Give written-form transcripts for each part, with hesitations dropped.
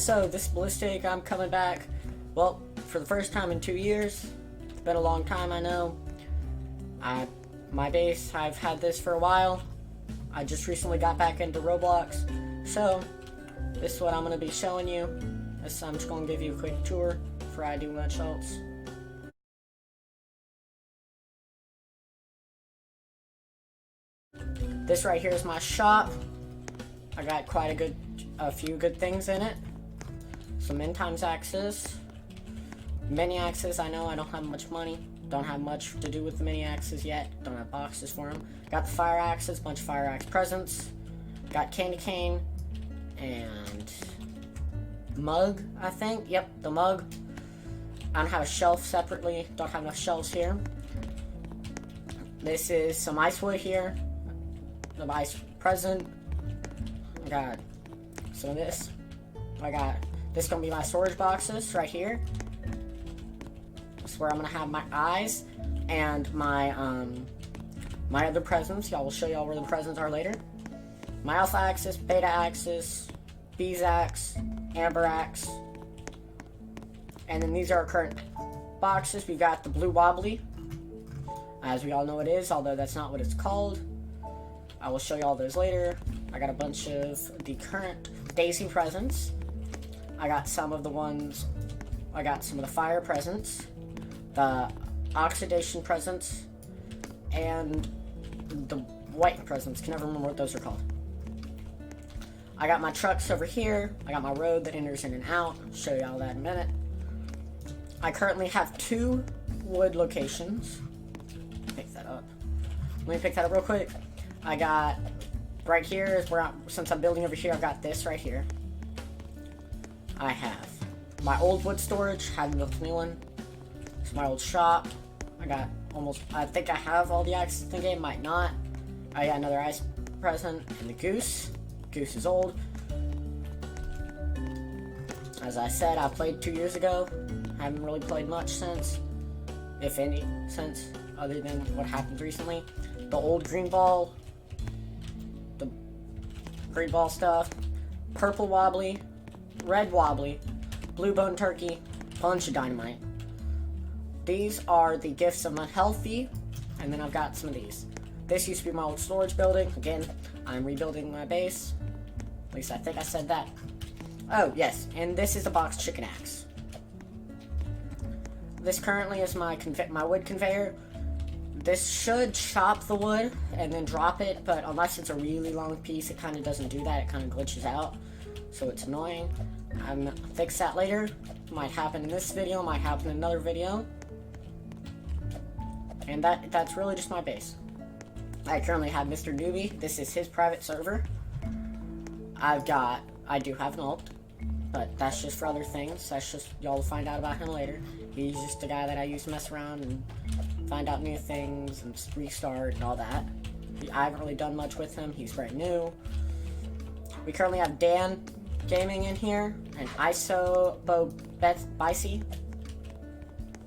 So this ballistic, I'm coming back, well, for the first time in 2 years. It's been a long time, I know. My base, I've had this for a while. I just recently got back into Roblox, so this is what I'm going to be showing you. I'm just going to give you a quick tour before I do much else. This right here is my shop. I got quite a few good things in it. Some end times axes, mini axes. I know I don't have much money, don't have much to do with the mini axes yet, don't have boxes for them. Got the fire axes, bunch of fire axe presents. Got candy cane and mug, I think. Yep, the mug. I don't have a shelf separately, don't have enough shelves here. This is some ice wood here, the ice present. I got some of this. I got this, gonna be my storage boxes right here. This is where I'm gonna have my eyes and my my other presents. Y'all will show y'all where the presents are later. My alpha axis, beta axis, bees axe, amber axe, and then these are our current boxes. We got the blue wobbly, as we all know it is, although that's not what it's called. I will show you all those later. I got a bunch of the current Daisy presents. I got some of the ones, I got some of the fire presents, the oxidation presents, and the white presents. Can never remember what those are called. I got my trucks over here. I got my road that enters in and out. I'll show you all that in a minute. I currently have 2 wood locations. Pick that up. Let me pick that up real quick. I got right here is where since I'm building over here, I've got this right here. I have my old wood storage, haven't built a new one. It's my old shop. I got I think I have all the axes in the game, might not. I got another ice present and the goose. Goose is old. As I said, I played 2 years ago. Haven't really played much since, if any, since, other than what happened recently. The old green ball, the green ball stuff, purple wobbly, red wobbly, blue bone turkey, bunch of dynamite. These are the gifts of unhealthy, and then I've got some of these. This used to be my old storage building. Again, I'm rebuilding my base. At least I think I said that. Oh, yes, and this is the box chicken axe. This currently is my wood conveyor. This should chop the wood and then drop it, but unless it's a really long piece, it kind of doesn't do that. It kind of glitches out, so it's annoying. I'm gonna fix that later. Might happen in this video, might happen in another video. And that's really just my base. I currently have Mr. Newbie. This is his private server. I do have an alt, but that's just for other things. That's just, y'all will find out about him later. He's just a guy that I use to mess around and find out new things and restart and all that. I haven't really done much with him. He's very new. We currently have Dan Gaming in here, and ISO Bo Beth Bicey.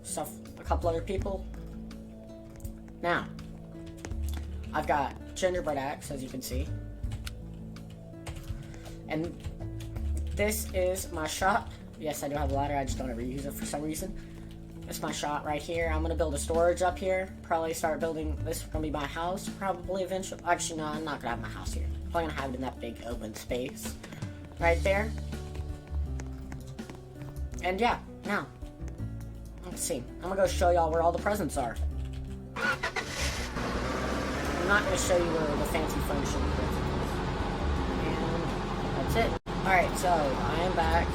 Stuff, a couple other people. Now, I've got gingerbread axe, as you can see. And this is my shop. Yes, I do have a ladder, I just don't ever use it for some reason. It's my shop right here. I'm gonna build a storage up here. Probably start building, this is gonna be my house, probably eventually. Actually, no, I'm not gonna have my house here. I'm probably gonna have it in that big open space right there. And yeah, now, let's see. I'm gonna go show y'all where all the presents are. I'm not gonna show you where the fancy function is. And that's it. Alright, so I am back.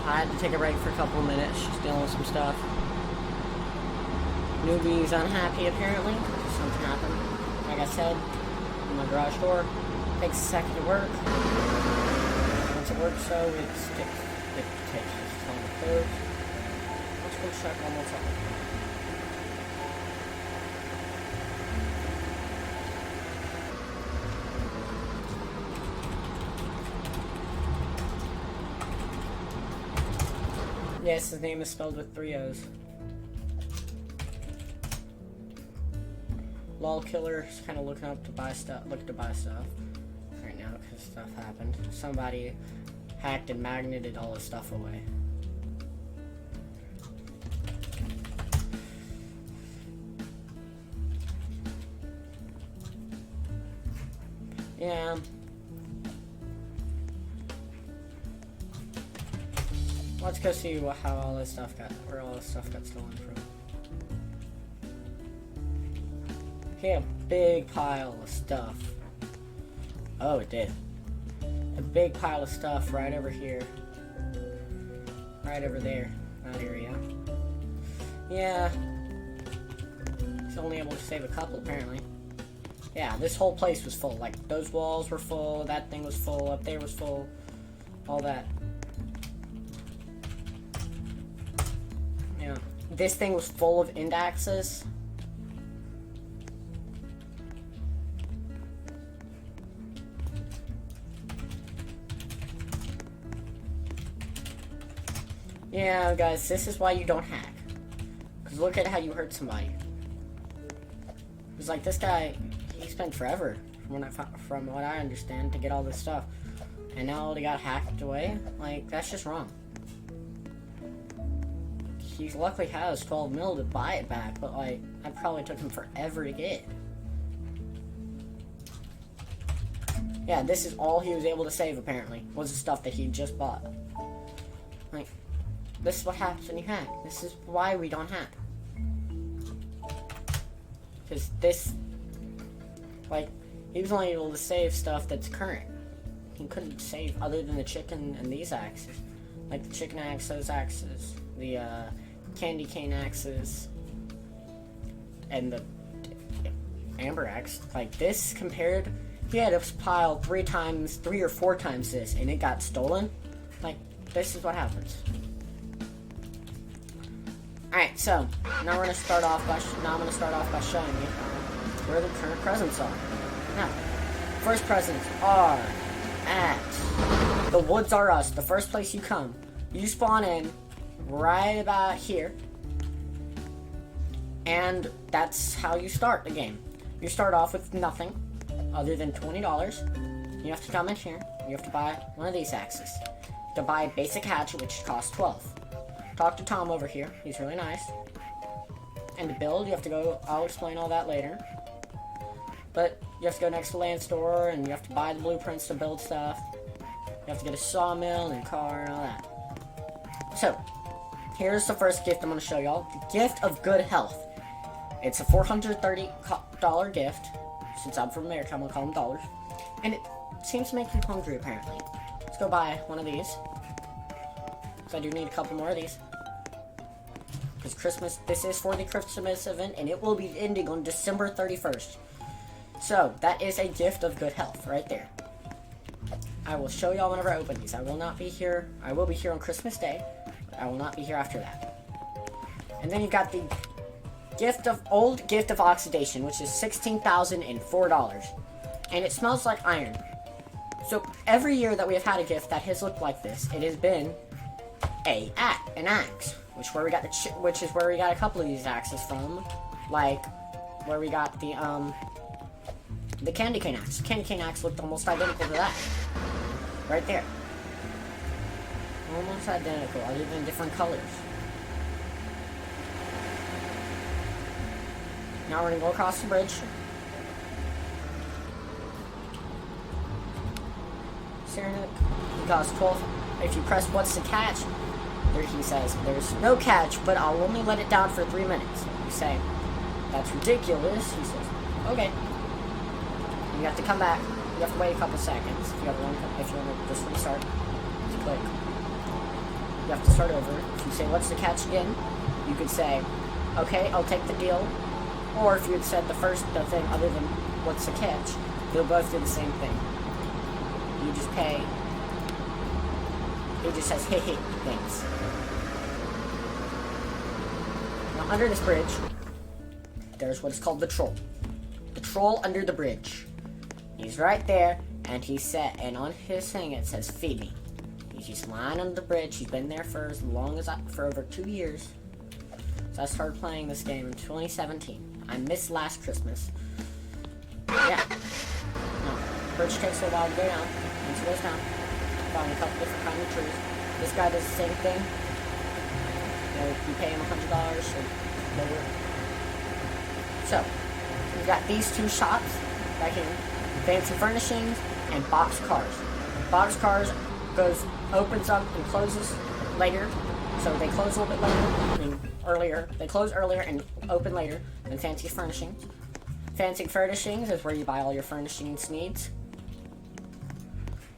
I had to take a break for a couple of minutes, just dealing with some stuff. Newbie's unhappy apparently. Something happened. Like I said, in my garage door. Takes a second to work. Once it works, so it takes just time to close. Let's go check one more time. Yes, his name is spelled with 3 O's. Lol Killer's kind of looking to buy stuff right now because stuff happened. Somebody hacked and magneted all his stuff away. Yeah. Let's go see how all this stuff where all this stuff got stolen from. Okay, a big pile of stuff. Oh, it did. A big pile of stuff right over here. Right over there. That area. Yeah. He's only able to save a couple, apparently. Yeah, this whole place was full. Like, those walls were full, that thing was full, up there was full, all that. Yeah. This thing was full of indexes. Yeah, guys, this is why you don't hack. Because look at how you hurt somebody. It's like this guy, he spent forever, from what I understand, to get all this stuff. And now he got hacked away? Like, that's just wrong. He luckily has 12 mil to buy it back, but like, that probably took him forever to get. Yeah, this is all he was able to save, apparently, was the stuff that he just bought. Like, this is what happens when you hack. This is why we don't hack. Because this, like, he was only able to save stuff that's current. He couldn't save other than the chicken and these axes. Like the chicken axe, those axes, the candy cane axes, and the amber axe. Like this compared, he had a pile 3 or 4 times this, and it got stolen. Like, this is what happens. Alright, so now we're gonna start off by showing you where the current presents are. Now, first presents are at the Woods R Us, the first place you come. You spawn in right about here, and that's how you start the game. You start off with nothing other than $20. You have to come in here. You have to buy one of these axes. You have to buy a basic hatchet, which costs 12. Talk to Tom over here. He's really nice. And to build, you have to go. I'll explain all that later. But you have to go next to the land store, and you have to buy the blueprints to build stuff. You have to get a sawmill and a car and all that. So, here's the first gift I'm going to show y'all. The gift of good health. It's a $430 gift. Since I'm from America, I'm going to call them dollars. And it seems to make you hungry, apparently. Let's go buy one of these. So I do need a couple more of these. Because Christmas, this is for the Christmas event, and it will be ending on December 31st. So, that is a gift of good health, right there. I will show y'all whenever I open these. I will not be here. I will be here on Christmas Day, but I will not be here after that. And then you've got the old gift of oxidation, which is $16,004. And it smells like iron. So, every year that we have had a gift that has looked like this, it has been an axe, which is where we got a couple of these axes from, like where we got the candy cane axe. The candy cane axe looked almost identical to that, right there, almost identical, other than different colors. Now we're gonna go across the bridge. Cyanic, it costs 12. If you press what's the catch, there he says, there's no catch, but I'll only let it down for 3 minutes. You say, that's ridiculous. He says, okay. You have to come back. You have to wait a couple seconds. If you want to just restart, just click. You have to start over. If you say, what's the catch again, you could say, okay, I'll take the deal. Or if you had said the thing other than what's the catch, they'll both do the same thing. You just pay. It just says, hey, thanks. Now, under this bridge, there's what is called the troll. The troll under the bridge. He's right there, and and on his thing it says, feed me. He's just lying under the bridge. He's been there for for over 2 years. So I started playing this game in 2017. I missed last Christmas. Yeah. No, bridge takes a while to go down. Once it goes down, find a couple different kinds of trees. This guy does the same thing. You pay him $100 or whatever. So, we've got these two shops right here. Fancy furnishings and box cars. Box cars opens up and closes later. So they close a little bit later. I mean, earlier. They close earlier and open later than fancy furnishings. Fancy furnishings is where you buy all your furnishings needs.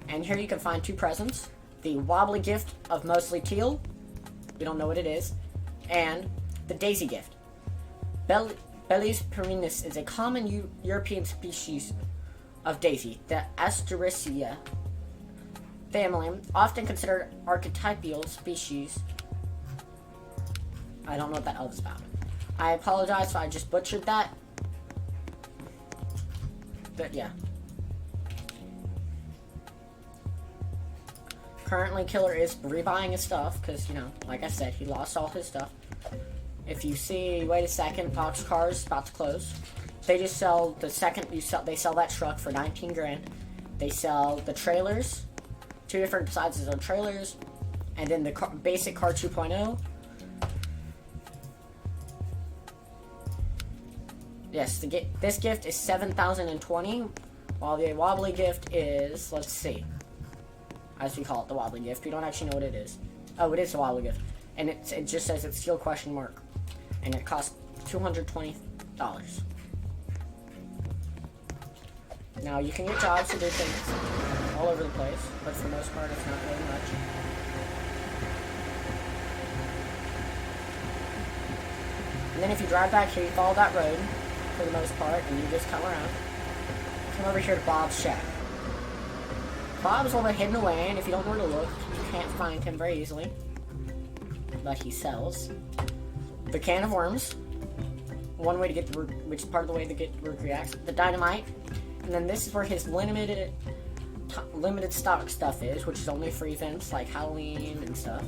And here you can find two presents. The wobbly gift of mostly teal. We don't know what it is. And the daisy gift. Bellis perennis is a common European species of daisy. The Asteraceae family, often considered archetypal species. I don't know what that else is about. I apologize if I just butchered that. But yeah. Currently, Killer is rebuying his stuff because, you know, like I said, he lost all his stuff. If you see, wait a second, Boxcar's about to close. They just sell the second they sell that truck for 19 grand. They sell the trailers, two different sizes of trailers, and then the basic car 2.0. Yes, this gift is 7,020, while the wobbly gift is, let's see, as we call it, the wobbly gift. We don't actually know what it is. Oh, it is the wobbly gift, and it just says it's steel ? And it costs $220. Now you can get jobs to do things all over the place, but for the most part, it's not really much. And then if you drive back here, you follow that road for the most part, and you just come around. Come over here to Bob's shack. Bob's a little bit hidden away, and if you don't know where to look, you can't find him very easily. But he sells the can of worms. One way to get the root, which is part of the way to get root reacts. The dynamite, and then this is where his limited stock stuff is, which is only for events like Halloween and stuff.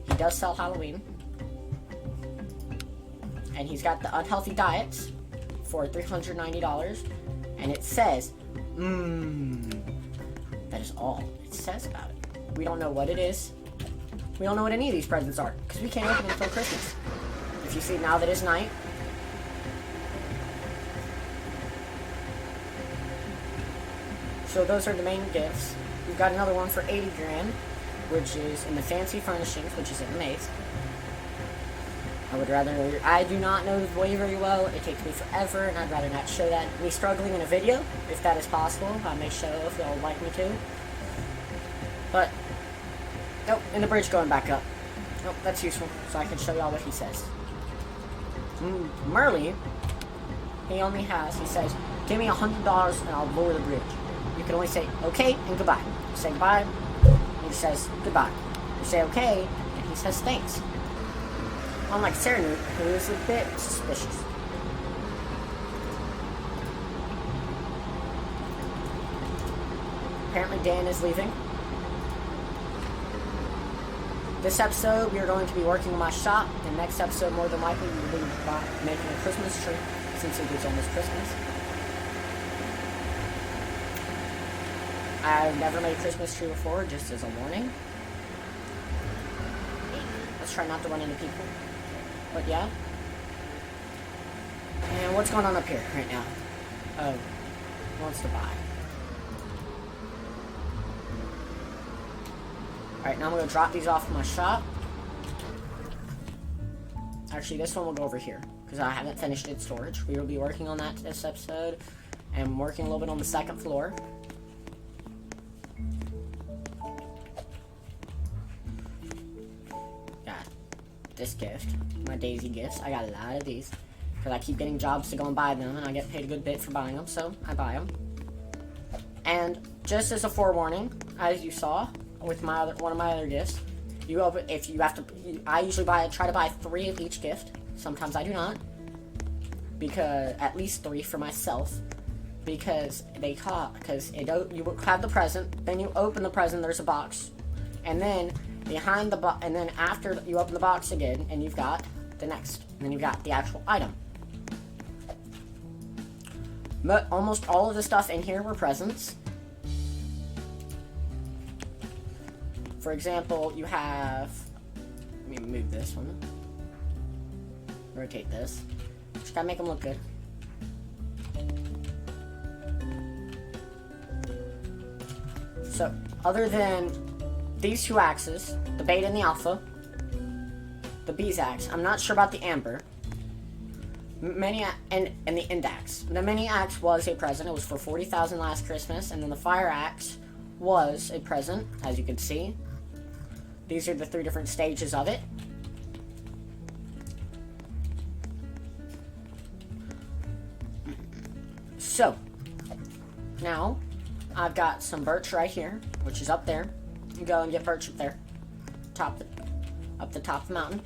He does sell Halloween, and he's got the unhealthy diets for $390, and it says, that is all it says about it. We don't know what it is. We don't know what any of these presents are, because we can't open them until Christmas. If you see now that it's night, so those are the main gifts. We've got another one for 80 grand, which is in the fancy furnishings, which is in the maze. I do not know the way very well. It takes me forever, and I'd rather not show that. Me struggling in a video, if that is possible. I may show if y'all would like me to. But, nope, and the bridge going back up. Nope, that's useful, so I can show y'all what he says. Merle, he says, give me $100 and I'll lower the bridge. You can only say, okay, and goodbye. You say goodbye, and he says, goodbye. You say, okay, and he says, thanks. Unlike Serenute, who is a bit suspicious. Apparently Dan is leaving. This episode, we are going to be working on my shop. The next episode, more than likely, we will be making a Christmas tree, since it is almost Christmas. I've never made a Christmas tree before, just as a warning. Let's try not to run into people. But yeah. And what's going on up here right now? Oh, he wants to buy. Alright, now I'm going to drop these off in my shop. Actually, this one will go over here, because I haven't finished its storage. We will be working on that this episode, and working a little bit on the second floor. Got this gift, my daisy gifts. I got a lot of these, because I keep getting jobs to go and buy them, and I get paid a good bit for buying them, so I buy them. And just as a forewarning, as you saw, with one of my other gifts, I usually try to buy 3 of each gift. Sometimes I do not, because at least 3 for myself, because you have the present, then you open the present, there's a box, and then behind the box, and then after you open the box again, and you've got the next, and then you've got the actual item. Almost all of the stuff in here were presents. For example, you have, let me move this one, rotate this, just gotta make them look good. So, other than these two axes, the beta and the alpha, the B's axe, I'm not sure about the amber, and the index. The mini axe was a present. It was for 40,000 last Christmas, and then the fire axe was a present, as you can see. These are the 3 different stages of it. So, now, I've got some birch right here, which is up there. You go and get birch up there, up the top of the mountain.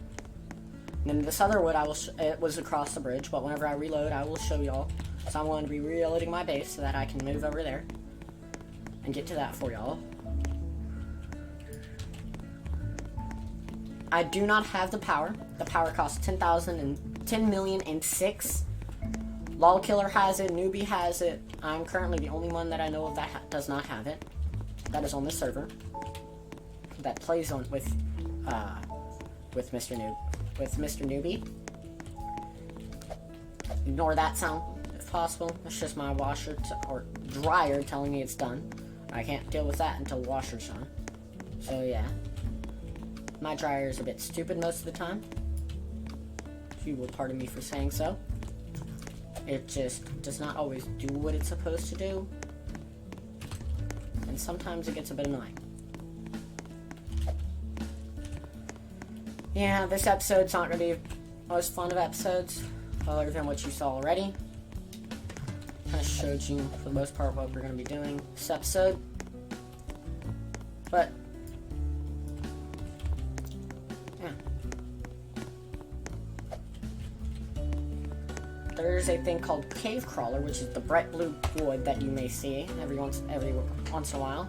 And then this other wood, it was across the bridge, but whenever I reload, I will show y'all. So I'm going to be reloading my base so that I can move over there and get to that for y'all. I do not have the power. The power costs 10,006,000. LOL Killer has it, Newbie has it. I'm currently the only one that I know of that does not have it. That is on this server. That plays on with Mr. Newbie. Ignore that sound if possible. It's just my washer or dryer telling me it's done. I can't deal with that until the washer's done. So yeah. My dryer is a bit stupid most of the time. You will pardon me for saying so. It just does not always do what it's supposed to do. And sometimes it gets a bit annoying. Yeah, this episode's not going to be the most fun of episodes, other than what you saw already. Kind of showed you, for the most part, what we're going to be doing this episode. But there's a thing called Cave Crawler, which is the bright blue wood that you may see every once in a while.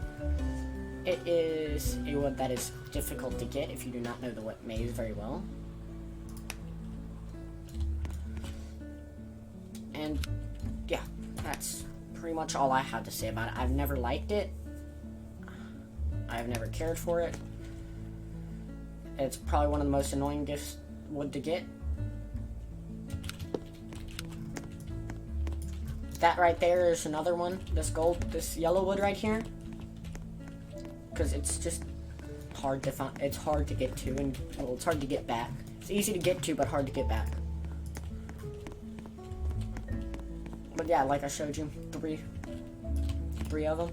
It is a wood that is difficult to get if you do not know the wet maze very well. And yeah, that's pretty much all I have to say about it. I've never liked it. I've never cared for it. It's probably one of the most annoying wood to get. That right there is another one. This yellow wood right here. Because it's just hard to find. It's hard to get to, and well, it's hard to get back. It's easy to get to, but hard to get back. But yeah, like I showed you, three of them.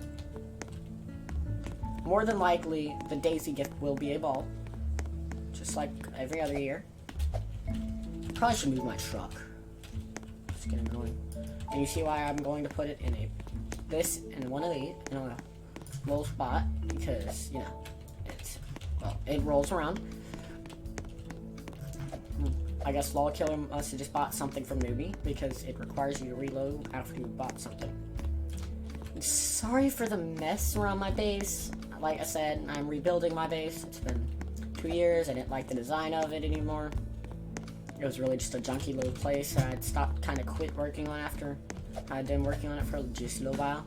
More than likely, the Daisy gift will be a ball, just like every other year. Probably should move my truck. It's getting annoying. And you see why I'm going to put it in one of these, in a little spot, because, you know, it rolls around. I guess LOL Killer must have just bought something from Newbie, because it requires you to reload after you bought something. Sorry for the mess around my base. Like I said, I'm rebuilding my base. It's been 2 years. I didn't like the design of it anymore. It was really just a junky little place that I'd quit working on after I'd been working on it for just a little while.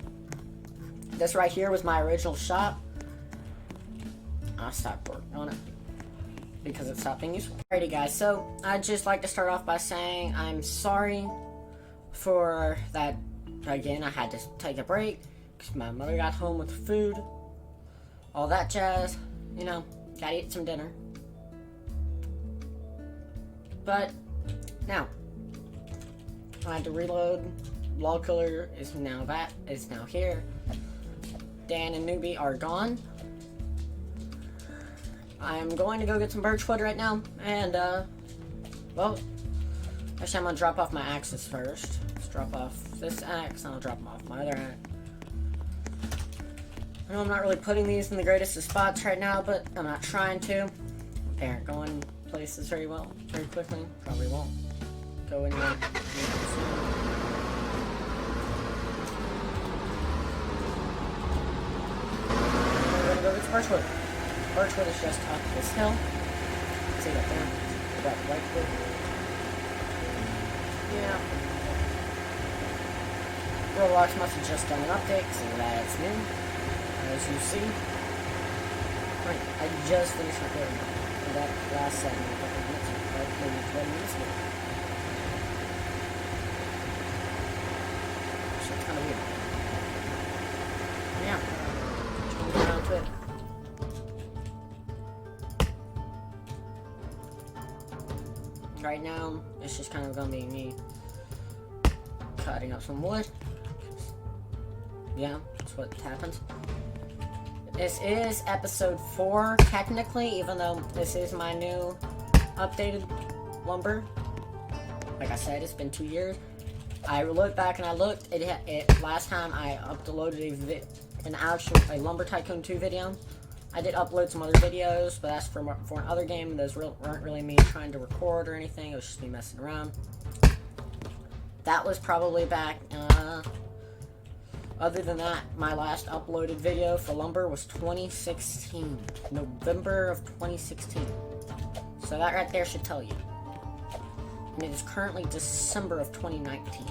This right here was my original shop. I stopped working on it because it stopped being useful. Alrighty guys, so I'd just like to start off by saying I'm sorry for that. Again, I had to take a break because my mother got home with food. All that jazz, you know, gotta eat some dinner. But now, I had to reload. LOL Killer is now here. Dan and Newbie are gone. I'm going to go get some birch wood right now, and well, actually I'm gonna drop off my axes first. Let's drop off this axe, and I'll drop off my other axe. I know I'm not really putting these in the greatest of spots right now, but I'm not trying to. They aren't going places very quickly. Probably won't go anywhere. We're gonna go get some birchwood. Birchwood is just up this hill. See that there? That white wood. Yeah. Roblox must have just done an update, so that's new. As you see. Alright, I just finished recording that last segment a couple minutes ago, maybe 12 minutes ago. So it's kind of weird. Yeah, just going around to it. Right now, it's just kind of gonna be me cutting up some wood. Yeah, that's what happens. This is episode 4, technically, even though this is my new updated lumber. Like I said, it's been 2 years. I looked back and I looked. It last time I uploaded a Lumber Tycoon 2 video. I did upload some other videos, but that's for another game. Those weren't really me trying to record or anything. It was just me messing around. That was probably back. Other than that, my last uploaded video for lumber was 2016, November of 2016. So that right there should tell you. And it is currently December of 2019.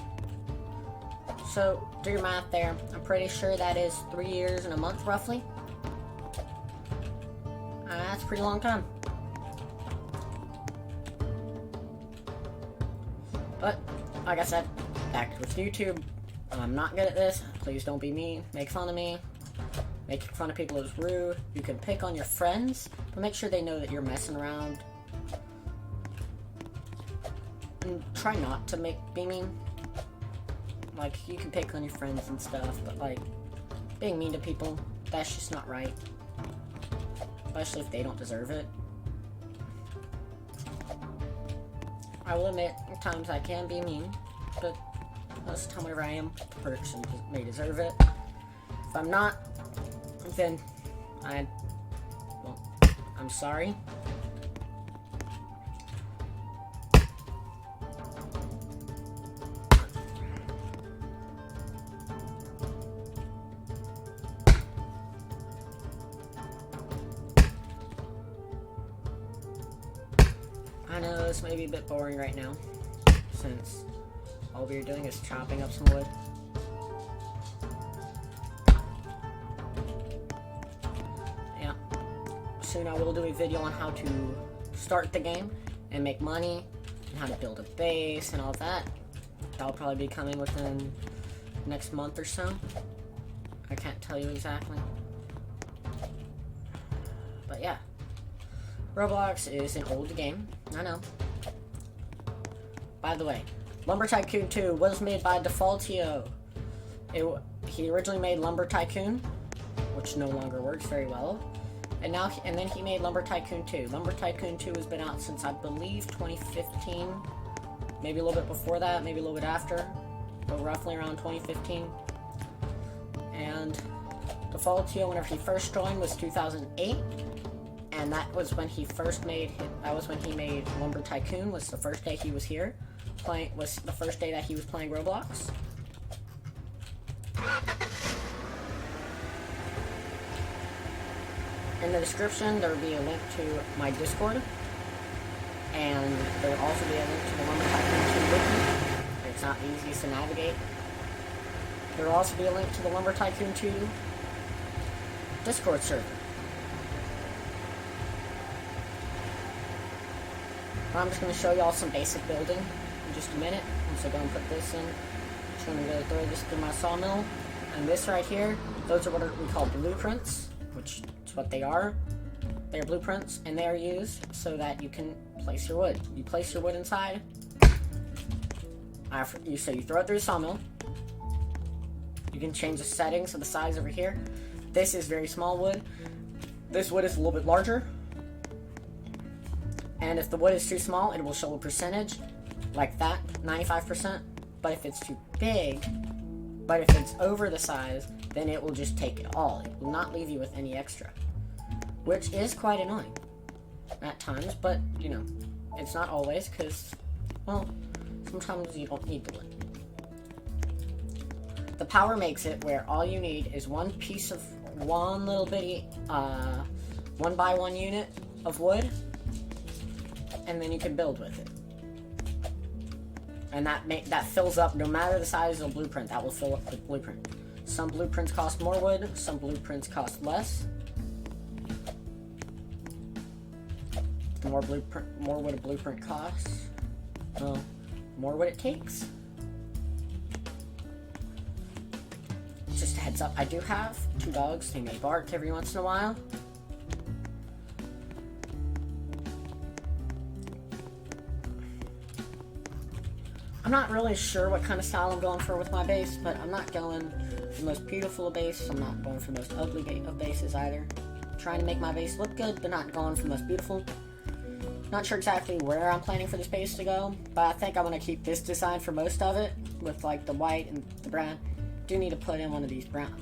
So do your math there. I'm pretty sure that is 3 years and a month, roughly. That's a pretty long time. But, like I said, back with YouTube. I'm not good at this. Please don't be mean. Make fun of me. Make fun of people is rude. You can pick on your friends, but make sure they know that you're messing around. And try not to be mean. Like, you can pick on your friends and stuff, but like, being mean to people, that's just not right. Especially if they don't deserve it. I will admit, at times I can be mean, but most of the time whenever I am, the person may deserve it. If I'm not, then I'm sorry. I know this may be a bit boring right now, since all we're doing is chopping up some wood. Yeah. Soon I will do a video on how to start the game and make money, and how to build a base and all that. That'll probably be coming within next month or so. I can't tell you exactly. But yeah. Roblox is an old game, I know. By the way, Lumber Tycoon 2 was made by Defaultio. He originally made Lumber Tycoon, which no longer works very well. And then he made Lumber Tycoon 2. Lumber Tycoon 2 has been out since, I believe, 2015. Maybe a little bit before that, maybe a little bit after. But roughly around 2015. And Defaultio, whenever he first joined, was 2008. And that was when he first made Lumber Tycoon. Was the first day he was here. Was the first day that he was playing Roblox. In the description, there will be a link to my Discord, and there will also be a link to the Lumber Tycoon 2 wiki. It's not the easiest to navigate. There will also be a link to the Lumber Tycoon 2 Discord server. I'm just going to show y'all some basic building in just a minute. Once I go and put this in, I'm just going to go throw this through my sawmill. And this right here, those are what we call blueprints, which is what they are. They are blueprints, and they are used so that you can place your wood. You place your wood inside. So you throw it through the sawmill. You can change the settings of the size over here. This is very small wood. This wood is a little bit larger. And if the wood is too small, it will show a percentage, like that, 95%. But if it's too big, but if it's over the size, then it will just take it all. It will not leave you with any extra. Which is quite annoying at times, but, you know, it's not always, because, well, sometimes you don't need the wood. The power makes it where all you need is one little bitty, 1x1 unit of wood, and then you can build with it. And that fills up, no matter the size of the blueprint, that will fill up the blueprint. Some blueprints cost more wood, some blueprints cost less. The more wood a blueprint costs, the more wood it takes. Just a heads up, I do have 2 dogs. They may bark every once in a while. I'm not really sure what kind of style I'm going for with my base, but I'm not going for the most beautiful of base. I'm not going for the most ugly of bases either. I'm trying to make my base look good, but not going for the most beautiful. Not sure exactly where I'm planning for this base to go, but I think I'm going to keep this design for most of it, with like the white and the brown. Do need to put in one of these brown,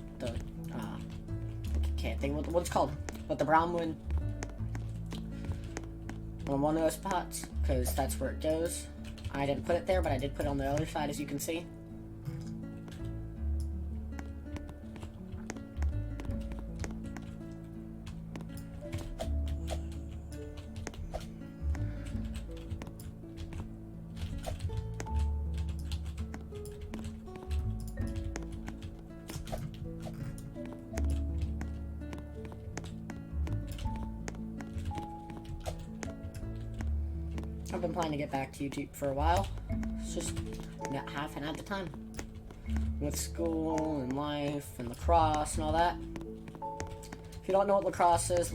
can't think what it's called, but the brown one on one of those spots, because that's where it goes. I didn't put it there, but I did put it on the other side, as you can see. I've been planning to get back to YouTube for a while. It's just haven't had the time. With school and life and lacrosse and all that. If you don't know what lacrosse is,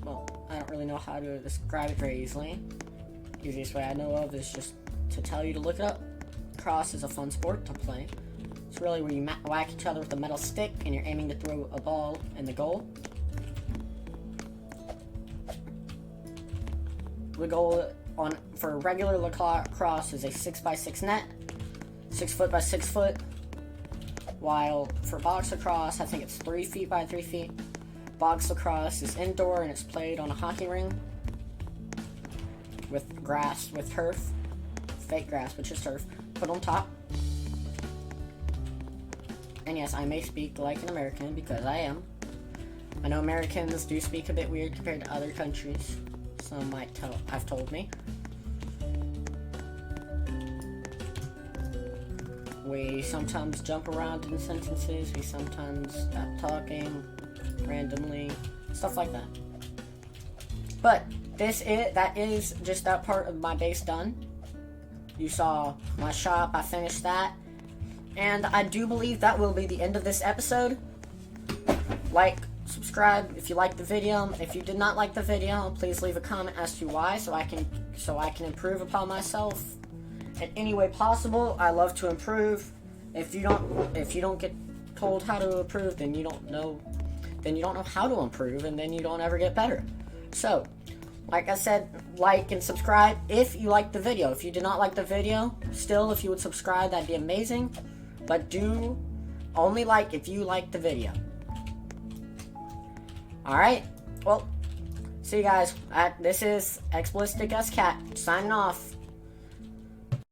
well, I don't really know how to describe it very easily. The easiest way I know of is just to tell you to look it up. Lacrosse is a fun sport to play. It's really where you whack each other with a metal stick and you're aiming to throw a ball in the goal. The goal for regular lacrosse is a 6x6 net, 6 foot by 6 foot, while for box lacrosse, I think it's 3 feet by 3 feet. Box lacrosse is indoor and it's played on a hockey ring with grass, with turf, fake grass, which is turf, put on top. And yes, I may speak like an American because I am. I know Americans do speak a bit weird compared to other countries. Some might have told me. We sometimes jump around in sentences. We sometimes stop talking randomly, stuff like that. But that is just that part of my base done. You saw my shop. I finished that, and I do believe that will be the end of this episode. Like, subscribe if you liked the video. If you did not like the video, please leave a comment as to why, so I can improve upon myself in any way possible. I love to improve. If you don't get told how to improve, then you don't know how to improve, and then you don't ever get better. So, like I said, like and subscribe if you liked the video. If you did not like the video, still, if you would subscribe, that'd be amazing. But do only like if you like the video. Alright, well, see you guys. This is Explicit Cat signing off.